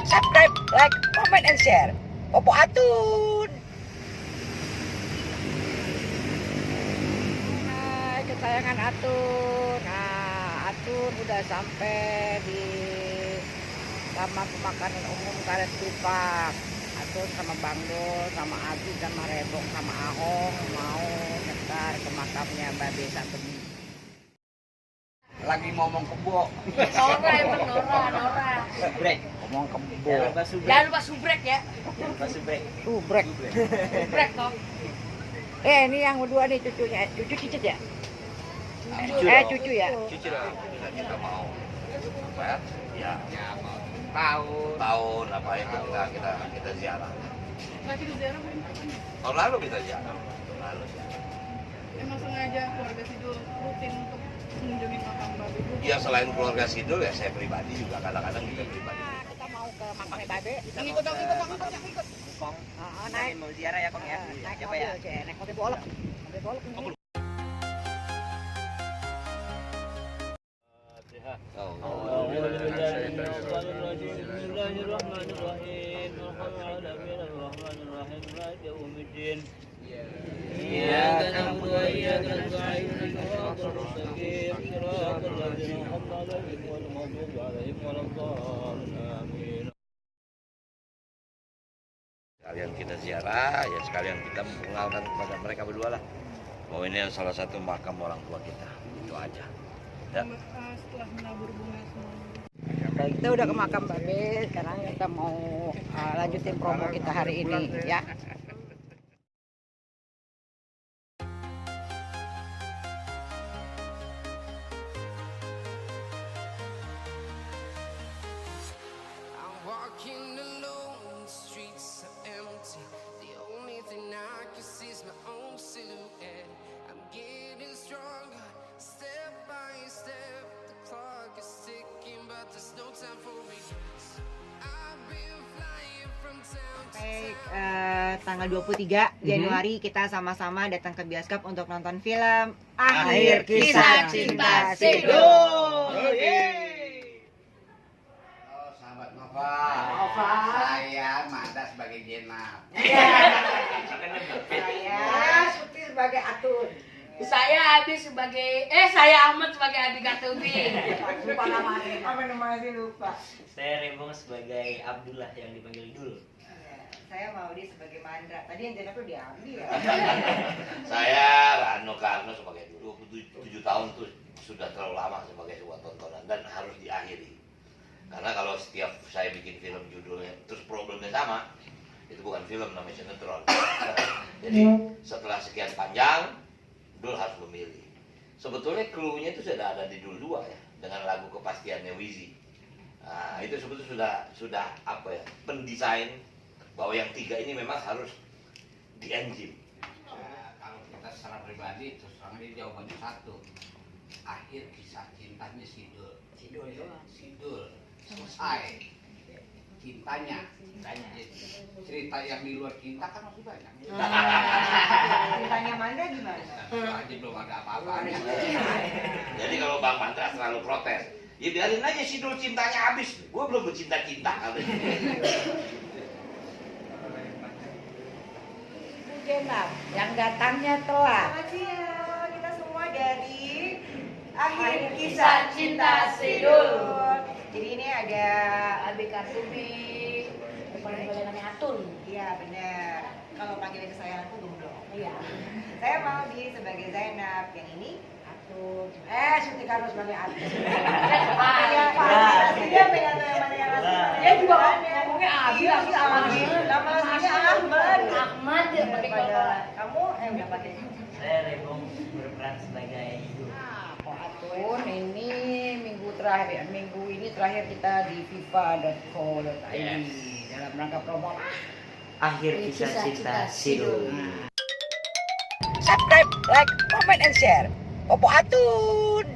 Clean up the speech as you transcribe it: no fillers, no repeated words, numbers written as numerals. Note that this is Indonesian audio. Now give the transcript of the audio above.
Subscribe, like, comment, and share. Popo Atun. Hai kesayangan Atun. Nah, Atun udah sampai di Taman Pemakaman Umum Karet Pipak. Atun sama Bang Dul, sama Abi, sama Rebong, sama Ahong mau nyetar ke makamnya Mbak Desa Beni. Lagi ngomong kebo. Nora emang Nora. Subrek, ngomong kebo. Jangan lupa subrek ya. Subrek. Subrek toh. Ini yang berdua nih cucunya. Cucu cicit ya? Cucu ya? Cucu dong. Kita mau apa ya? Ya mau tahun apa itu kita ziarah. Lagi di ziarah belum? Tahun lalu kita ziarah. Tahun lalu ziarah. Emang sengaja keluarga Sidul rutin untuk mengunjungi makam Babe? Ya selain keluarga Sidul ya saya pribadi juga kadang-kadang kita pribadi. Kita mau ke makamnya Babe. Ikut dong. Kong. Naik mau ziarah ya Kong ya. Naik Coba mobil, ya. naik mobil bolok. Mobil bolok ini. Sekalian kita ziarah, ya sekalian kita mengenalkan kepada mereka berdua lah bahwa ini salah satu makam orang tua kita, itu aja. Ya. Setelah menabur bunga semua. Kita udah ke makam Babe, sekarang kita mau lanjutin promo kita hari ini ya. I'm walking alone, the streets are empty. The only thing I can see is my own silhouette. I'm getting stronger, step by step. The clock is ticking, but there's no time for me. I've been flying from town to Tanggal 23 Januari kita sama-sama datang ke bioskop untuk nonton film Akhir Kisah Cinta Sidul. Oh, sahabat Nova. Saya Manda sebagai Jenap. Saya Suti sebagai Atun. Saya Abi sebagai saya Ahmad sebagai Abi Kartubi. Lupa namanya. Apa namanya lupa. Saya Rebong sebagai Abdullah yang dipanggil Dul. Saya Maudi sebagai Mandra. Tadi yang jenap tuh diambil ya. Saya Rano Karno sebagai 27 tahun tuh sudah terlalu lama sebagai sebuah tontonan dan harus diakhiri. Karena kalau setiap saya bikin film judulnya terus problemnya sama, itu bukan film, namanya sinetron. Jadi setelah sekian panjang, Dul harus memilih. Sebetulnya clue-nya itu sudah ada di Dul 2 ya, dengan lagu kepastiannya Wizi. Nah, itu sebetulnya sudah apa ya, pendesain bahwa yang 3 ini memang harus di-engine. Kalau kita secara pribadi terus terang ini jawabannya satu. Akhir kisah cintanya Sidul. Sidul. Selesai. Cintanya. Cerita yang di luar cinta kan masih banyak. Ceritanya Mandra gimana? Itu aja belum ada apa-apanya. Jadi kalau Bang Mantra selalu protes, ya biarin aja Sidul cintanya habis. Gue belum bercinta-cinta katanya. Jenap yang datangnya telat. Selamat siang, kita semua dari Akhir Kisah Cinta Sidul. Jadi ini ada Abi Kartubi. Panggilannya Atun. Iya benar. Kalau panggilan kesayanganku Gumdong. Iya. Saya Maudi sebagai Zainab. Yang ini Atun. Suti Karno sebagai Atun. Iya, aslinya pengen tahu yang mana yang asli. Dia juga ngomongnya Abi, Iya, Abi, Abi. Nama aslinya Ahmad. Ahmad ya pakai kota. Kamu udah pakai. Saya Rebong berperan sebagai ibu. Kok Atun ini minggu ini terakhir kita di fifa.co.id dalam rangka promo Akhir Kisah Cinta Sidul. Subscribe, like, comment, and share. Popo Atun.